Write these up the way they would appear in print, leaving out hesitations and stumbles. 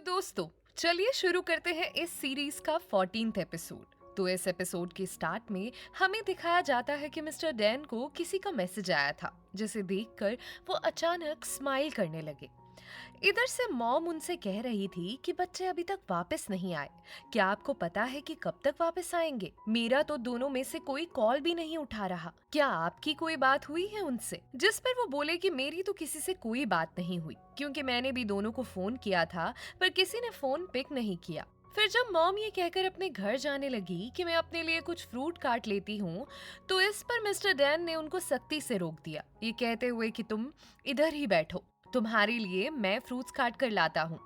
दोस्तों, चलिए शुरू करते हैं इस सीरीज का 14th एपिसोड। तो इस एपिसोड के स्टार्ट में हमें दिखाया जाता है कि मिस्टर डैन को किसी का मैसेज आया था, जिसे देखकर वो अचानक स्माइल करने लगे। इधर से मॉम उनसे कह रही थी कि बच्चे अभी तक वापस नहीं आए। क्या आपको पता है कि कब तक वापस आएंगे? मेरा तो दोनों में से कोई कॉल भी नहीं उठा रहा। क्या आपकी कोई बात हुई है उनसे? जिस पर वो बोले कि मेरी तो किसी से कोई बात नहीं हुई, क्योंकि मैंने भी दोनों को फोन किया था पर किसी ने फोन पिक नहीं किया। फिर जब मॉम ये कहकर अपने घर जाने लगी कि मैं अपने लिए कुछ फ्रूट काट लेती हूँ, तो इस पर मिस्टर डैन ने उनको सख्ती से रोक दिया, ये कहते हुए कि तुम इधर ही बैठो, तुम्हारे लिए मैं फ्रूट्स काट कर लाता हूँ।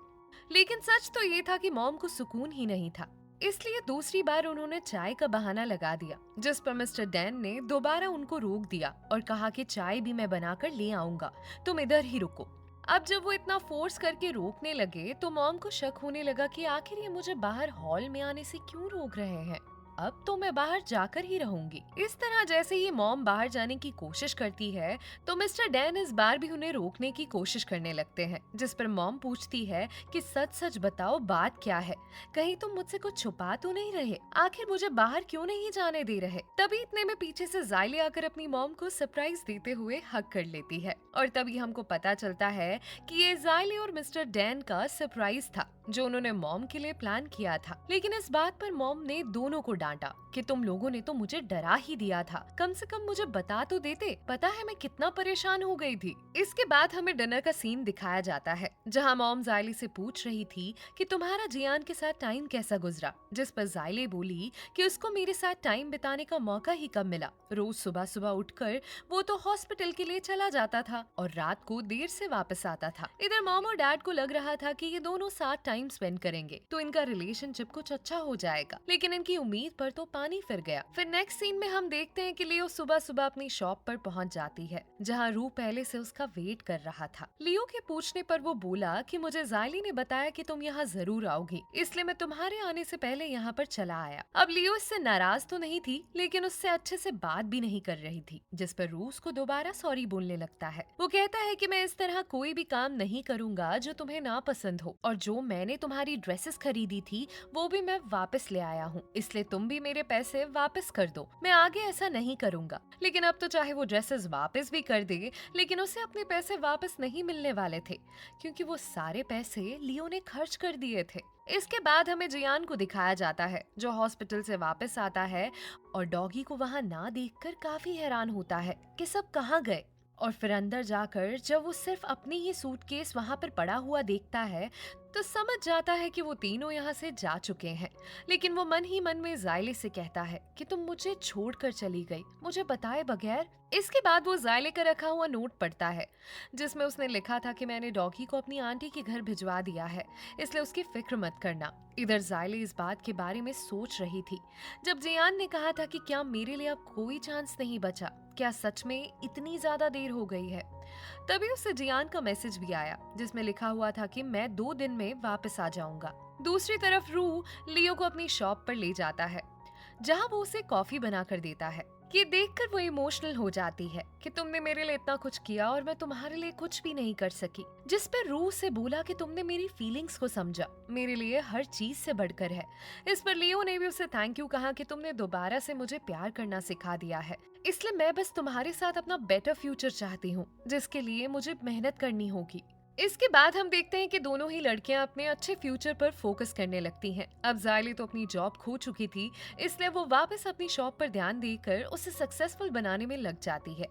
लेकिन सच तो ये था कि मॉम को सुकून ही नहीं था, इसलिए दूसरी बार उन्होंने चाय का बहाना लगा दिया, जिस पर मिस्टर डैन ने दोबारा उनको रोक दिया और कहा कि चाय भी मैं बनाकर ले आऊंगा, तुम इधर ही रुको। अब जब वो इतना फोर्स करके रोकने लगे तो मॉम को शक होने लगा कि आखिर ये मुझे बाहर हॉल में आने से क्यों रोक रहे हैं। अब तो मैं बाहर जाकर ही रहूंगी। इस तरह जैसे ही मॉम बाहर जाने की कोशिश करती है तो मिस्टर डैन इस बार भी उन्हें रोकने की कोशिश करने लगते हैं, जिस पर मॉम पूछती है कि सच सच बताओ बात क्या है, कहीं तुम मुझसे कुछ छुपा तो नहीं रहे, आखिर मुझे बाहर क्यों नहीं जाने दे रहे। तभी इतने में पीछे से जायले आकर अपनी मॉम को सरप्राइज देते हुए हक कर लेती है और तभी हमको पता चलता है कि ये जायले और मिस्टर डैन का सरप्राइज था जो उन्होंने मॉम के लिए प्लान किया था। लेकिन इस बात पर मॉम ने दोनों को डांटा कि तुम लोगों ने तो मुझे डरा ही दिया था, कम से कम मुझे बता तो देते, पता है मैं कितना परेशान हो गई थी। इसके बाद हमें डिनर का सीन दिखाया जाता है, जहां मॉम जायली से पूछ रही थी कि तुम्हारा जियान के साथ टाइम कैसा गुजरा, जिस पर जायले बोली कि उसको मेरे साथ टाइम बिताने का मौका ही कब मिला, रोज सुबह सुबह उठकर वो तो हॉस्पिटल के लिए चला जाता था और रात को देर से वापस आता था। इधर मॉम और डैड को लग रहा था कि ये दोनों साथ टाइम स्पेंड करेंगे तो इनका रिलेशनशिप कुछ अच्छा हो जाएगा, लेकिन इनकी उम्मीद पर तो पानी फिर गया। फिर नेक्स्ट सीन में हम देखते हैं कि लियो सुबह सुबह अपनी शॉप पर पहुंच जाती है, जहां रू पहले से उसका वेट कर रहा था। लियो के पूछने पर वो बोला कि मुझे जायली ने बताया कि तुम यहाँ जरूर आओगी, इसलिए मैं तुम्हारे आने से पहले यहाँ पर चला आया। अब लियो इससे नाराज तो नहीं थी, लेकिन उससे अच्छे से बात भी नहीं कर रही थी, जिस पर रू उसको दोबारा सॉरी बोलने लगता है। वो कहता है कि मैं इस तरह कोई भी काम नहीं करूंगा जो तुम्हें ना पसंद हो, और जो मैंने तुम्हारी ड्रेसेस खरीदी थी वो भी मैं वापस ले आया हूँ, इसलिए तुम भी मेरे पैसे वापस कर दो, मैं आगे ऐसा नहीं करूंगा। लेकिन अब तो चाहे वो ड्रेसेस वापस भी कर दे, लेकिन उसे अपने पैसे वापस नहीं मिलने वाले थे, क्योंकि वो सारे पैसे लियो ने खर्च कर दिए थे। इसके बाद हमें जियान को दिखाया जाता है, जो हॉस्पिटल से वापस आता है और डॉगी को वहां ना देखकर काफी हैरान होता है कि सब कहाँ गए। और फिर अंदर जाकर जब वो सिर्फ अपनी ही सूटकेस वहां पर पड़ा हुआ देखता है तो समझ जाता है कि वो तीनों यहाँ से जा चुके हैं। लेकिन वो मन ही मन में जायले से कहता है कि तुम मुझे छोड़कर चली गई, मुझे बताए बगैर। इसके बाद वो जायले का रखा हुआ नोट पढ़ता है, जिसमें उसने लिखा था कि मैंने डॉगी को अपनी आंटी के घर भिजवा दिया है, इसलिए उसकी फिक्र मत करना। इधर जायले इस बात के बारे में सोच रही थी जब जियान ने कहा था कि क्या मेरे लिए अब कोई चांस नहीं बचा, क्या सच में इतनी ज्यादा देर हो गई है। तभी उसे जियान का मैसेज भी आया, जिसमें लिखा हुआ था कि मैं 2 दिन में वापस आ जाऊंगा। दूसरी तरफ रू लियो को अपनी शॉप पर ले जाता है, जहां वो उसे कॉफी बनाकर देता है। ये देखकर वो इमोशनल हो जाती है कि तुमने मेरे लिए इतना कुछ किया और मैं तुम्हारे लिए कुछ भी नहीं कर सकी। जिस पर रू से बोला कि तुमने मेरी फीलिंग्स को समझा, मेरे लिए हर चीज से बढ़कर है। इस पर लियो ने भी उसे थैंक यू कहा कि तुमने दोबारा से मुझे प्यार करना सिखा दिया है, इसलिए मैं बस तुम्हारे साथ अपना बेटर फ्यूचर चाहती हूँ, जिसके लिए मुझे मेहनत करनी होगी। इसके बाद हम देखते हैं कि दोनों ही लड़कियां अपने अच्छे फ्यूचर पर फोकस करने लगती हैं। अब जायली तो अपनी जॉब खो चुकी थी, इसलिए वो वापस अपनी शॉप पर ध्यान देकर उसे सक्सेसफुल बनाने में लग जाती है।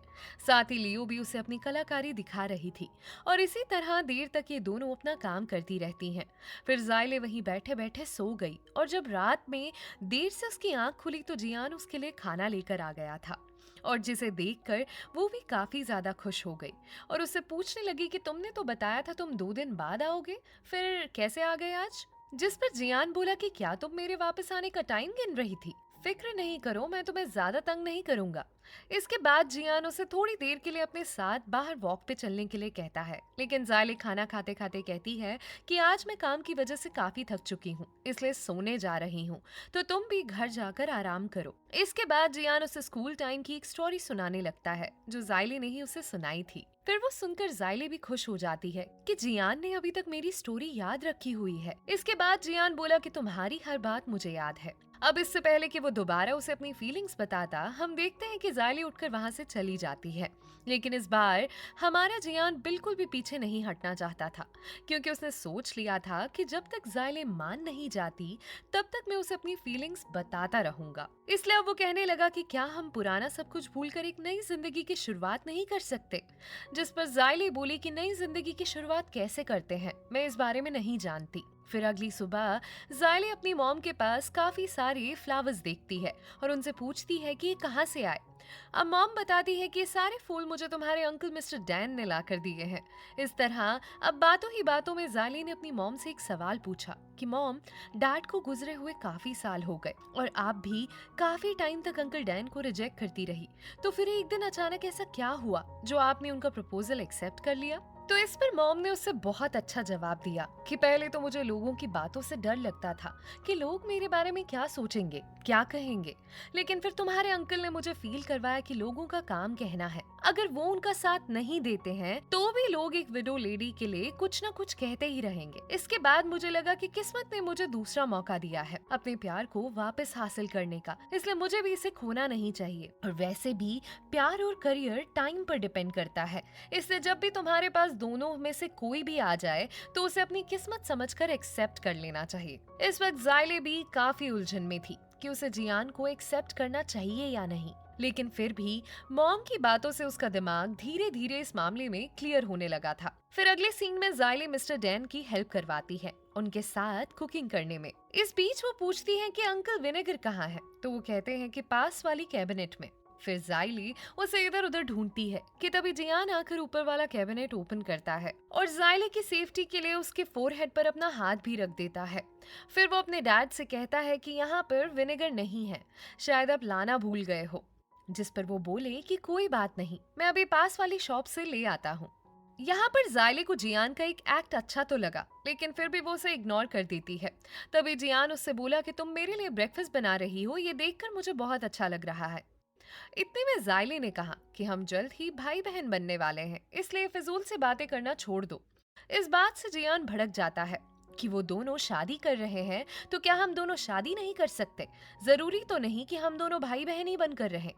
साथ ही लियो भी उसे अपनी कलाकारी दिखा रही थी और इसी तरह देर तक ये दोनों अपना काम करती रहती हैं। फिर जायले वहीं बैठे बैठे सो गई और जब रात में देर से उसकी आंख खुली तो जियान उसके लिए खाना लेकर आ गया था, और जिसे देखकर वो भी काफी ज्यादा खुश हो गई और उससे पूछने लगी कि तुमने तो बताया था तुम 2 दिन बाद आओगे, फिर कैसे आ गए आज। जिस पर जियान बोला कि क्या तुम मेरे वापस आने का टाइम गिन रही थी। फिक्र नहीं करो, मैं तुम्हें ज्यादा तंग नहीं करूंगा। इसके बाद जियान उसे थोड़ी देर के लिए अपने साथ बाहर वॉक पे चलने के लिए कहता है, लेकिन जायले खाना खाते खाते कहती है कि आज मैं काम की वजह से काफी थक चुकी हूँ, इसलिए सोने जा रही हूँ, तो तुम भी घर जाकर आराम करो। इसके बाद जियान उसे स्कूल टाइम की एक स्टोरी सुनाने लगता है जो जायले ने ही उसे सुनाई थी। फिर वो सुनकर जायले भी खुश हो जाती है कि जियान ने अभी तक मेरी स्टोरी याद रखी हुई है। इसके बाद जियान बोला कि तुम्हारी हर बात मुझे याद है। अब इससे पहले कि वो दोबारा उसे अपनी फीलिंग्स बताता, हम देखते हैं कि जायले उठकर वहां से चली जाती है। लेकिन इस बार हमारा जियान बिल्कुल भी पीछे नहीं हटना चाहता था, क्योंकि उसने सोच लिया था कि जब तक जायले मान नहीं जाती तब तक मैं उसे अपनी फीलिंग्स बताता रहूंगा। इसलिए अब वो कहने लगा कि क्या हम पुराना सब कुछ भूलकर एक नई जिंदगी की शुरुआत नहीं कर सकते। जिस पर जायले बोली कि नई जिंदगी की शुरुआत कैसे करते हैं, मैं इस बारे में नहीं जानती। फिर अगली सुबह जायले अपनी मॉम के पास काफी सारे फ्लावर्स देखती है और उनसे पूछती है कि ये कहाँ से आए। अब मॉम बताती है कि ये सारे फूल मुझे तुम्हारे अंकल मिस्टर डैन ने ला कर दिए हैं। इस तरह अब बातों ही बातों में जायले ने अपनी मॉम से एक सवाल पूछा कि मॉम, डैड को गुजरे हुए काफी साल हो गए और आप भी काफी टाइम तक अंकल डैन को रिजेक्ट करती रही, तो फिर एक दिन अचानक ऐसा क्या हुआ जो आपने उनका प्रपोजल एक्सेप्ट कर लिया। तो इस पर मॉम ने उससे बहुत अच्छा जवाब दिया कि पहले तो मुझे लोगों की बातों से डर लगता था कि लोग मेरे बारे में क्या सोचेंगे, क्या कहेंगे, लेकिन फिर तुम्हारे अंकल ने मुझे फील करवाया कि लोगों का काम कहना है, अगर वो उनका साथ नहीं देते हैं तो भी लोग एक विडो लेडी के लिए कुछ न कुछ कहते ही रहेंगे। इसके बाद मुझे लगा कि किस्मत ने मुझे दूसरा मौका दिया है अपने प्यार को वापस हासिल करने का, इसलिए मुझे भी इसे खोना नहीं चाहिए। और वैसे भी प्यार और करियर टाइम पर डिपेंड करता है, इसलिए जब भी तुम्हारे पास दोनों में से कोई भी आ जाए तो उसे अपनी किस्मत समझकर एक्सेप्ट कर लेना चाहिए। इस वक्त जायले भी काफी उलझन में थी कि उसे जियान को एक्सेप्ट करना चाहिए या नहीं, लेकिन फिर भी मॉम की बातों से उसका दिमाग धीरे धीरे इस मामले में क्लियर होने लगा था। फिर अगले सीन में जायले मिस्टर डैन की हेल्प करवाती है उनके साथ कुकिंग करने में। इस बीच वो पूछती है कि अंकल विनेगर कहाँ है, तो वो कहते हैं कि पास वाली कैबिनेट में। फिर जायली उसे इधर उधर ढूंढती है कि तभी जियान आकर ऊपर वाला कैबिनेट ओपन करता है और जायले की सेफ्टी के लिए उसके फोरहेड पर अपना हाथ भी रख देता है। फिर वो अपने डैड से कहता है कि यहाँ पर विनेगर नहीं है, शायद आप लाना भूल गए हो। जिस पर वो बोले कि कोई बात नहीं, मैं अभी पास वाली शॉप से ले आता हूँ। यहाँ पर जायले को जियान का एक एक्ट अच्छा तो लगा, लेकिन फिर भी वो उसे इग्नोर कर देती है। तभी जियान उससे बोला कि तुम मेरे लिए ब्रेकफास्ट बना रही हो, ये देखकर मुझे बहुत अच्छा लग रहा है। इतने में जायले ने कहा कि हम जल्द ही भाई बहन बनने वाले हैं, इसलिए फिजूल से बातें करना छोड़ दो। इस बात से जियान भड़क जाता है कि वो दोनों शादी कर रहे हैं, तो क्या हम दोनों शादी नहीं कर सकते? जरूरी तो नहीं कि हम दोनों भाई बहन ही बनकर रहें।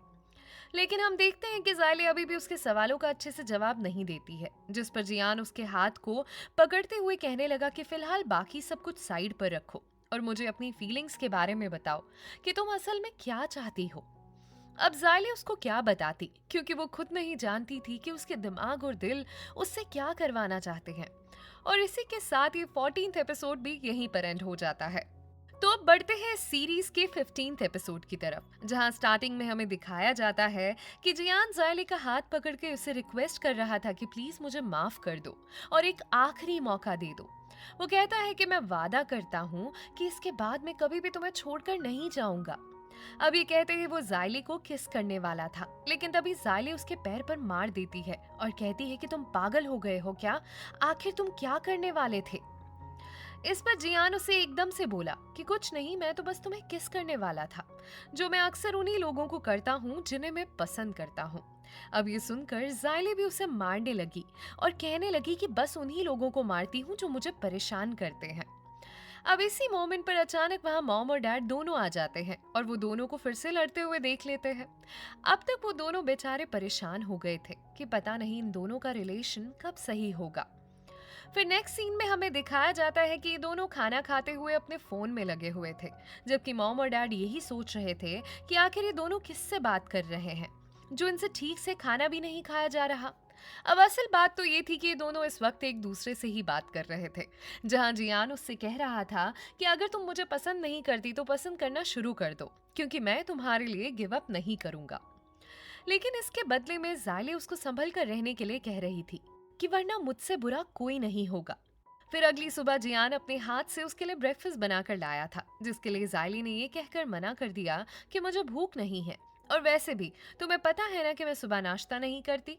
लेकिन हम देखते हैं कि जायले अभी भी उसके सवालों का अच्छे से जवाब नहीं देती है, जिस पर जियान उसके हाथ को पकड़ते हुए कहने लगा कि फिलहाल बाकी सब कुछ साइड पर रखो और मुझे अपनी फीलिंग्स के बारे में बताओ कि तुम असल में क्या चाहती हो। अब जायले उसको क्या बताती, क्योंकि वो खुद नहीं जानती थी कि उसके दिमाग और दिल उससे क्या करवाना चाहते हैं। और इसी के साथ ये 14th एपिसोड भी यहीं पर एंड हो जाता है। तो अब बढ़ते हैं इस सीरीज के 15th एपिसोड की तरफ, जहां स्टार्टिंग में हमें दिखाया जाता है कि जियान जायले का हाथ पकड़ के उसे रिक्वेस्ट कर रहा था कि प्लीज मुझे माफ कर दो और एक आखिरी मौका दे दो। वो कहता है कि मैं वादा करता हूँ कि इसके बाद मैं कभी भी तुम्हें छोड़कर नहीं जाऊंगा। अब ये कहते ही वो जायले को किस करने वाला था, लेकिन तभी जायले उसके पैर पर मार देती है और कहती है कि तुम पागल हो गए हो क्या, आखिर तुम क्या करने वाले थे। इस पर जियान उसे एकदम से बोला कि कुछ नहीं, मैं तो बस तुम्हें किस करने वाला था, जो मैं अक्सर उन्हीं लोगों को करता हूँ जिन्हें मैं पसंद करता हूँ। अब ये सुनकर जायले भी उसे मारने लगी और कहने लगी कि बस उन्हीं लोगों को मारती हूँ जो मुझे परेशान करते हैं। अब इसी मोमेंट पर अचानक वहाँ मॉम और डैड दोनों आ जाते हैं और वो दोनों को फिर से लड़ते हुए देख लेते हैं। अब तक वो दोनों बेचारे परेशान हो गए थे कि पता नहीं इन दोनों का रिलेशन कब सही होगा। फिर नेक्स्ट सीन में हमें दिखाया जाता है कि ये दोनों खाना खाते हुए अपने फोन में लगे हुए थे, जबकि मॉम और डैड यही सोच रहे थे कि आखिर ये दोनों किससे बात कर रहे हैं, जो इनसे ठीक से खाना भी नहीं खाया जा रहा। अब असल बात तो ये थी कि ये दोनों इस वक्त एक दूसरे से ही बात कर रहे थे, जहां जियान उससे कह रहा था कि अगर तुम मुझे पसंद नहीं करती तो पसंद करना शुरू कर दो, क्योंकि मैं तुम्हारे लिए गिव अप नहीं करूंगा। लेकिन इसके बदले में जायले उसको संभल कर रहने के लिए कह रही थी कि वरना मुझसे बुरा कोई नहीं होगा। फिर अगली सुबह जियान अपने हाथ से उसके लिए ब्रेकफास्ट बनाकर लाया था, जिसके लिए जायली ने ये कहकर मना कर दिया कि मुझे भूख नहीं है, और वैसे भी तुम्हें पता है ना कि मैं सुबह नाश्ता नहीं करती।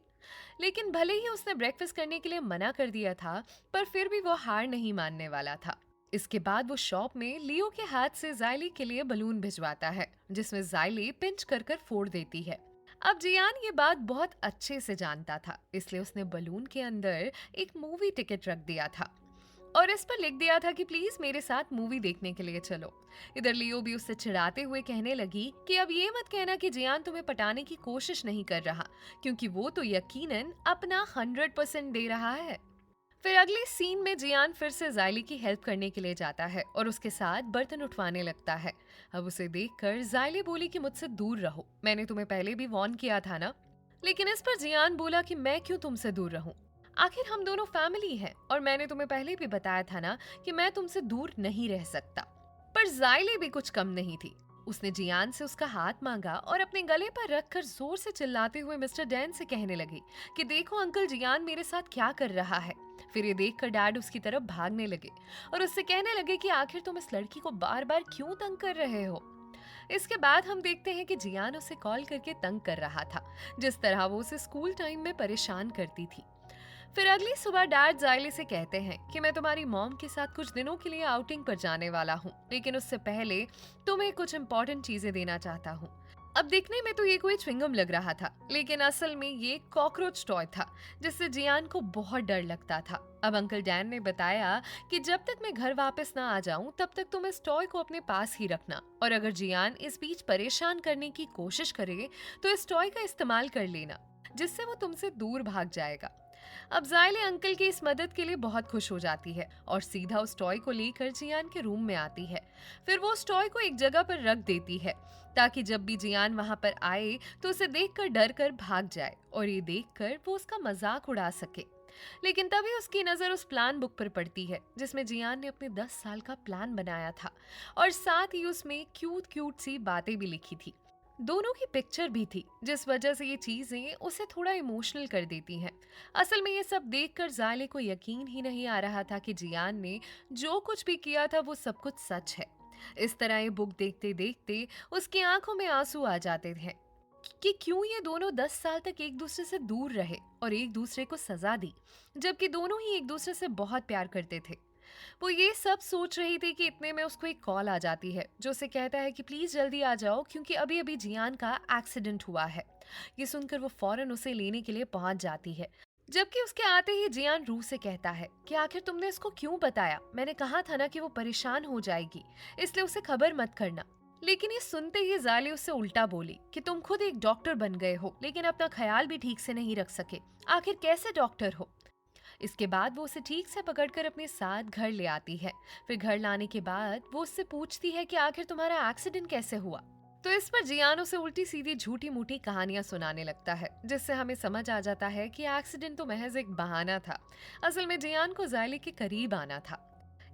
लेकिन भले ही उसने ब्रेकफास्ट करने के लिए मना कर दिया था, पर फिर भी वो हार नहीं मानने वाला था। इसके बाद वो शॉप में लियो के हाथ से जायली के लिए बलून भिजवाता है, जिसमें जायली पिंच कर कर फोड़ देती है। अब जियान ये बात बहुत अच्छे से जानता था, इसलिए उसने बलून के अंदर एक मूवी टिकट रख दिया था और इस पर लिख दिया था कि प्लीज मेरे साथ मूवी देखने के लिए चलो। इधर लियो भी उससे चिढ़ाते हुए कहने लगी कि अब ये मत कहना कि जियान तुम्हें पटाने की कोशिश नहीं कर रहा, क्योंकि वो तो यकीनन अपना 100% दे रहा है। फिर अगले सीन में जियान फिर से जायली की हेल्प करने के लिए जाता है और उसके साथ बर्तन उठवाने लगता है। अब उसे देखकर जायली बोली कि मुझसे दूर रहो, मैंने तुम्हें पहले भी वार्न किया था ना। लेकिन इस पर जियान बोला कि मैं क्यों तुमसे दूर रहूं, आखिर हम दोनों फैमिली हैं और मैंने तुम्हें पहले भी बताया था ना कि मैं तुमसे दूर नहीं रह सकता। पर जायली भी कुछ कम नहीं थी। उसने जियान से उसका हाथ मांगा और अपने गले पर रखकर जोर से चिल्लाते हुए मिस्टर डैन से कहने लगी कि देखो अंकल, जियान मेरे साथ क्या कर रहा है। फिर ये देखकर डैड उसकी तरफ भागने लगे और उससे कहने लगे कि आखिर तुम इस लड़की को बार बार क्यों तंग कर रहे हो। इसके बाद हम देखते हैं कि जियान उसे कॉल करके तंग कर रहा था, जिस तरह वो उसे स्कूल टाइम में परेशान करती थी। फिर अगली सुबह डैड जायली से कहते हैं कि मैं तुम्हारी मॉम के साथ कुछ दिनों के लिए आउटिंग पर जाने वाला हूँ, लेकिन उससे पहले तुम्हें कुछ इंपॉर्टेंट चीजें देना चाहता हूँ। अब दिखने में तो ये कोई च्युइंगम लग रहा था, लेकिन असल में ये कॉकरोच टॉय था, जिससे जियान को बहुत डर लगता था। अब अंकल डैन ने बताया कि जब तक मैं घर वापस ना आ जाऊं तब तक तुम इस टॉय को अपने पास ही रखना, और अगर जियान इस बीच परेशान करने की कोशिश करे तो इस टॉय का इस्तेमाल कर लेना, जिससे वो तुमसे दूर भाग जाएगा। अब जायले अंकल की इस मदद के लिए बहुत खुश हो जाती है और सीधा उस टॉय को लेकर जियान के रूम में आती है। फिर वो उस टॉय को एक जगह पर रख देती है ताकि जब भी जियान वहां पर आए तो उसे देखकर डर कर भाग जाए और ये देखकर वो उसका मजाक उड़ा सके। लेकिन तभी उसकी नजर उस प्लान बुक पर पड़ती है जिसमें जियान ने अपने 10 साल का प्लान बनाया था और साथ ही उसमें क्यूट क्यूट सी बातें भी लिखी थी। दोनों की पिक्चर भी थी, जिस वजह से ये चीजें उसे थोड़ा इमोशनल कर देती हैं। असल में ये सब देखकर जाले को यकीन ही नहीं आ रहा था कि जियान ने जो कुछ भी किया था वो सब कुछ सच है। इस तरह ये बुक देखते देखते उसकी आंखों में आंसू आ जाते थे कि क्यों ये दोनों 10 साल तक एक दूसरे से दूर रहे और एक दूसरे को सजा दी, जबकि दोनों ही एक दूसरे से बहुत प्यार करते थे। वो ये सब सोच रही थी कि इतने में उसको एक कॉल आ जाती है जो उसे कहता है कि प्लीज जल्दी आ जाओ क्योंकि अभी अभी जियान का एक्सीडेंट हुआ है। ये सुनकर वो फौरन उसे लेने के लिए पहुंच जाती है, जबकि उसके आते ही जियान रूह से कहता है कि आखिर तुमने इसको क्यों बताया, मैंने कहा था ना कि वो परेशान हो जाएगी, इसलिए उसे खबर मत करना। लेकिन ये सुनते ही जाली उससे उल्टा बोली कि तुम खुद एक डॉक्टर बन गए हो लेकिन अपना ख्याल भी ठीक से नहीं रख सके, आखिर कैसे डॉक्टर हो। इसके बाद वो उसे ठीक से पकड़कर अपने साथ घर ले आती है। फिर घर लाने के बाद वो उससे पूछती है कि आखिर तुम्हारा एक्सीडेंट कैसे हुआ। तो इस पर जियान उसे उल्टी सीधी झूठी मूठी कहानियां सुनाने लगता है, जिससे हमें समझ आ जाता है कि एक्सीडेंट तो महज एक बहाना था। असल में जियान को जायले के करीब आना था।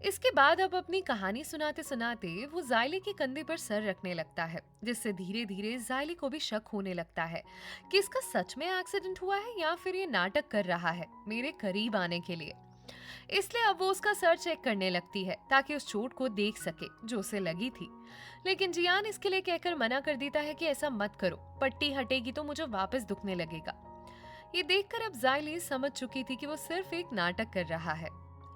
इसके बाद अब अपनी कहानी सुनाते सुनाते वो जायले के कंधे पर सर रखने लगता है, जिससे धीरे धीरे जायले को भी शक होने लगता है कि इसका सच में एक्सीडेंट हुआ है या फिर ये नाटक कर रहा है मेरे करीब आने के लिए। इसलिए अब वो उसका सर चेक करने लगती है ताकि उस चोट को देख सके जो उसे लगी थी। लेकिन जियान इसके लिए कहकर मना कर देता है कि ऐसा मत करो, पट्टी हटेगी तो मुझे वापस दुखने लगेगा। ये देखकर अब जायली समझ चुकी थी कि वो सिर्फ एक नाटक कर रहा है,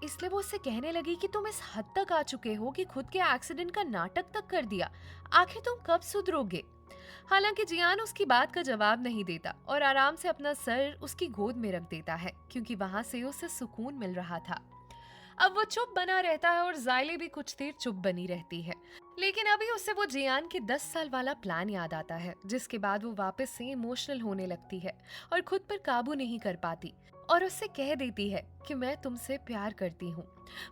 इसलिए वो उससे कहने लगी कि तुम इस हद तक आ चुके हो कि खुद के एक्सीडेंट का नाटक तक कर दिया, आखिर तुम कब सुधरोगे। हालांकि जियान उसकी बात का जवाब नहीं देता और आराम से अपना सर उसकी गोद में रख देता है क्योंकि वहां से उसे सुकून मिल रहा था। अब वो चुप बना रहता है और जायले भी कुछ देर चुप बनी रहती है। लेकिन अभी उसे वो जियान के 10 साल वाला प्लान याद आता है, जिसके बाद वो वापस से इमोशनल होने लगती है और खुद पर काबू नहीं कर पाती और उससे कह देती है कि मैं तुमसे प्यार करती हूँ।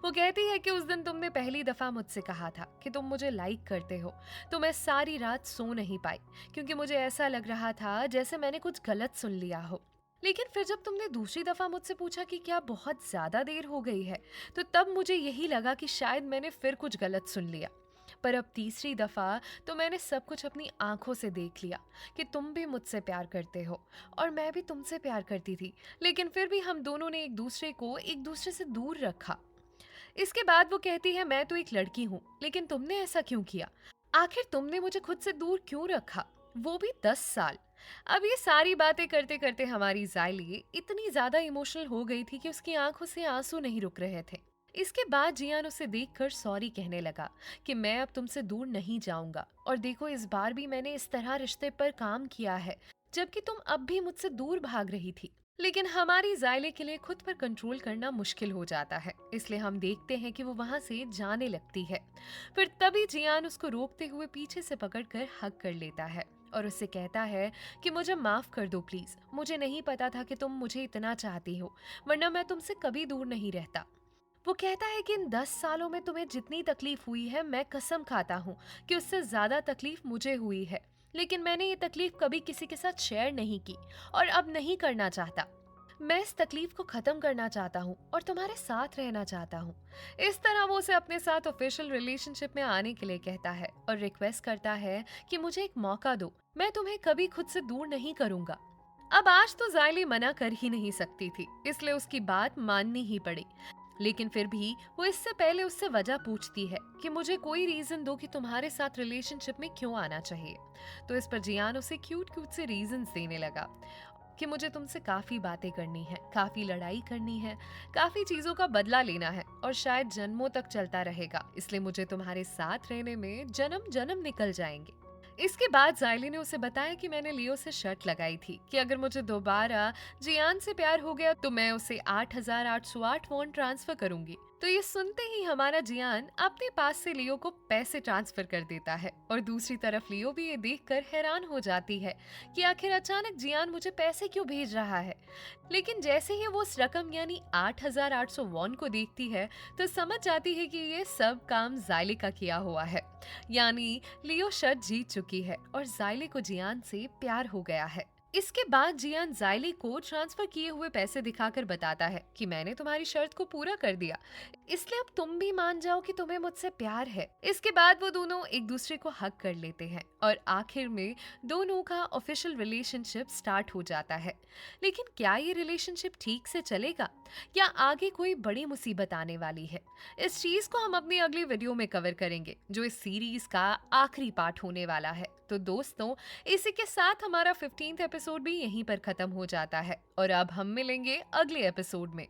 वो कहती है कि उस दिन तुमने पहली दफा मुझसे कहा था कि तुम मुझे लाइक करते हो, तो मैं सारी रात सो नहीं पाई क्योंकि मुझे ऐसा लग रहा था जैसे मैंने कुछ गलत सुन लिया हो। लेकिन फिर जब तुमने दूसरी दफा मुझसे पूछा कि क्या बहुत ज्यादा देर हो गई है, तो तब मुझे यही लगा कि शायद मैंने फिर कुछ गलत सुन लिया। पर अब तीसरी दफा तो मैंने सब कुछ अपनी आंखों से देख लिया कि तुम भी मुझसे प्यार करते हो और मैं भी तुमसे प्यार करती थी, लेकिन फिर भी हम दोनों ने एक दूसरे को एक दूसरे से दूर रखा। इसके बाद वो कहती है, मैं तो एक लड़की हूँ, लेकिन तुमने ऐसा क्यों किया? आखिर तुमने मुझे खुद से दूर क्यों रखा, वो भी 10 साल? अब ये सारी बातें करते करते हमारी जायली इतनी ज्यादा इमोशनल हो गई थी कि उसकी आंखों से आंसू नहीं रुक रहे थे। इसके बाद जियान उसे देखकर सॉरी कहने लगा कि मैं अब तुमसे दूर नहीं जाऊंगा, और देखो इस बार भी मैंने इस तरह रिश्ते पर काम किया है, जबकि तुम अब भी मुझसे दूर भाग रही थी। लेकिन हमारी जायले के लिए खुद पर कंट्रोल करना मुश्किल हो जाता है, इसलिए हम देखते हैं कि वो वहां से जाने लगती है। फिर तभी जियान उसको रोकते हुए पीछे से पकड़कर हग कर लेता है और उससे कहता है कि मुझे माफ कर दो प्लीज, मुझे नहीं पता था कि तुम मुझे इतना चाहती हो, वरना मैं तुमसे कभी दूर नहीं रहता। वो कहता है कि इन 10 सालों में तुम्हें जितनी तकलीफ हुई है, मैं कसम खाता हूँ कि उससे ज्यादा तकलीफ मुझे हुई है, लेकिन मैंने ये तकलीफ कभी किसी के साथ शेयर नहीं की और अब नहीं करना चाहता। मैं इस तकलीफ को खत्म करना चाहता हूँ और तुम्हारे साथ रहना चाहता हूँ। इस तरह वो उसे अपने साथ ऑफिशियल रिलेशनशिप में आने के लिए कहता है और रिक्वेस्ट करता है कि मुझे एक मौका दो, मैं तुम्हें कभी खुद से दूर नहीं करूंगा। अब आज तो जायली मना कर ही नहीं सकती थी, इसलिए उसकी बात माननी ही पड़ी। लेकिन फिर भी वो इससे पहले उससे वजह पूछती है कि मुझे कोई रीजन दो कि तुम्हारे साथ रिलेशनशिप में क्यों आना चाहिए। तो इस पर जियान उसे क्यूट क्यूट से रीजंस देने लगा कि मुझे तुमसे काफी बातें करनी है, काफी लड़ाई करनी है, काफी चीजों का बदला लेना है और शायद जन्मों तक चलता रहेगा, इसलिए मुझे तुम्हारे साथ रहने में जन्म जन्म निकल जाएंगे। इसके बाद जायली ने उसे बताया कि मैंने लियो से शर्त लगाई थी कि अगर मुझे दोबारा जियान से प्यार हो गया तो मैं उसे 8,808 वॉन ट्रांसफर करूंगी। तो ये सुनते ही हमारा जियान अपने पास से लियो को पैसे ट्रांसफर कर देता है और दूसरी तरफ लियो भी ये देखकर हैरान हो जाती है कि आखिर अचानक जियान मुझे पैसे क्यों भेज रहा है। लेकिन जैसे ही वो उस रकम यानी 8,800 वॉन को देखती है तो समझ जाती है कि ये सब काम जायली का किया हुआ है, यानी लियो शर्त जीत चुकी है और जायली को जियान से प्यार हो गया है। इसके बाद जियान जायली को ट्रांसफर किए हुए पैसे दिखाकर बताता है कि मैंने तुम्हारी शर्त को पूरा कर दिया, इसलिए अब तुम भी मान जाओ कि तुम्हें मुझसे प्यार है। इसके बाद वो दोनों एक दूसरे को हक कर लेते हैं और आखिर में दोनों का ऑफिशियल रिलेशनशिप स्टार्ट हो जाता है। लेकिन क्या ये रिलेशनशिप ठीक से चलेगा या आगे कोई बड़ी मुसीबत आने वाली है? इस चीज को हम अपनी अगली वीडियो में कवर करेंगे, जो इस सीरीज का आखिरी पार्ट होने वाला है। तो दोस्तों, इसी के साथ हमारा 15th एपिसोड भी यहीं पर खत्म हो जाता है और अब हम मिलेंगे अगले एपिसोड में।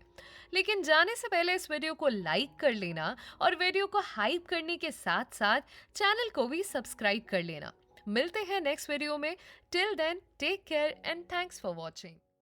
लेकिन जाने से पहले इस वीडियो को लाइक कर लेना और वीडियो को हाइप करने के साथ साथ चैनल को भी सब्सक्राइब कर लेना। मिलते हैं नेक्स्ट वीडियो में। Till then take care and thanks for watching.